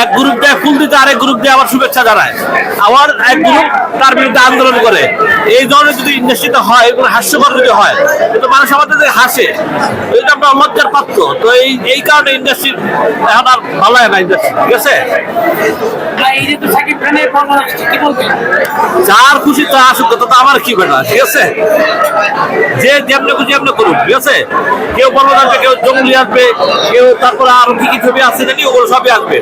এক গ্রুপ দেয় ফুল দিতে, আরেক গ্রুপ দিয়ে আবার শুভেচ্ছা জানায়, আবার এক গ্রুপ তার বিরুদ্ধে আন্দোলন করে। এই ধরনের যদি ইন্ডাস্ট্রিতে হয়, এগুলো হাস্যকর যদি হয়, কিন্তু মানুষ আমাদের হাসে, এটা আমরা লজ্জার পাত্র। তো এই কারণে ইন্ডাস্ট্রি এখন আর ভালো হয় না ইন্ডাস্ট্রি, ঠিক আছে? যার খুশি তা আসুক, তো আমার কি বেটা, ঠিক আছে? যে যেমনি খুশি এমনি করুক, ঠিক আছে? কেউ বলবো আসবে, কেউ জঙ্গলি আসবে, কেউ তারপরে আরো কি কি ছবি আসছে জানি, ওগুলো সবই আসবে।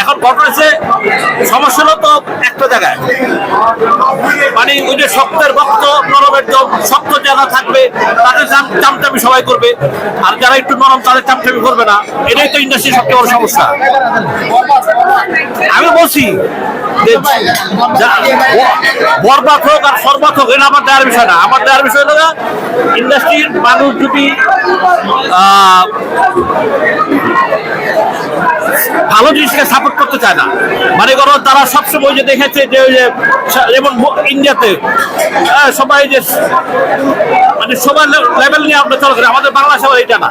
এখন ঘটনা হচ্ছে, সমস্যা হলো তো একটা জায়গায়, মানে ওই যে শক্তের ভক্ত নরমের দম, শক্ত যারা থাকবে তাদের চামচামি সবাই করবে, আর যারা একটু নরম তাদের চামচামি করবে না। এটাই তো ইন্ডাস্ট্রির সবচেয়ে বড় সমস্যা। আমি বলছি বরবাদ হোক আর সরবাদ হোক, এটা আমার দেওয়ার বিষয় না। আমার দেওয়ার বিষয় হলো ইন্ডাস্ট্রির মানুষ যদি ভালো জিনিসকে সাপোর্ট করতে চায় না, মানে করো তারা সবসময় যে দেখেছে যে ওই যে যেমন ইন্ডিয়াতে সবাই যে মানে সবার লেভেল নিয়ে আমরা চলা করি, আমাদের বাংলাদেশে আবার এটা না।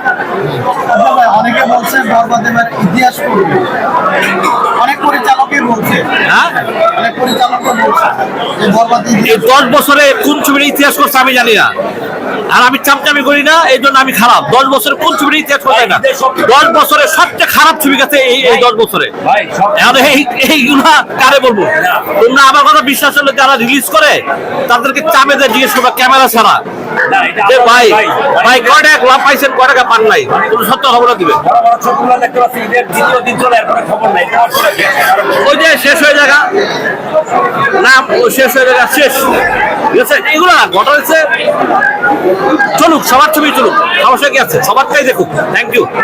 অনেকে বলছে বরবাদ এবার ইতিহাস করবে, অনেক পরিচালকই বলছে, হ্যাঁ অনেক পরিচালকও বলছে যে বরবাদ এই 10 বছরে কোন ছবির ইতিহাস করছে আমি জানি না, আর আমি চামচামি করি না, এই জন্য আমি খারাপ। 10 বছরে কোন ছবির ইতিহাস করে না? 10 বছরে সবচেয়ে খারাপ ছবি গেছে এই 10 বছরে। এইগুলা কারে বলবো? তোমরা আমার কথা বিশ্বাস হলে যারা রিলিজ করে তাদেরকে চাপে দিয়ে জিজ্ঞেস করবা ক্যামেরা ছাড়া, যে ভাই ভাই কয় টাকা লাভ পাইছেন, কয় টাকা পান নাই, তুমি সত্য খবর দিবে। ওই যে শেষ হয়ে যাগা না, শেষ হয়ে যাগা শেষ, ঠিক আছে? এগুলো না, ঘটনা হচ্ছে চলুক, সবার ছবি চলুক, সমস্যা কি আছে? সবারটাই দেখুক। Thank you.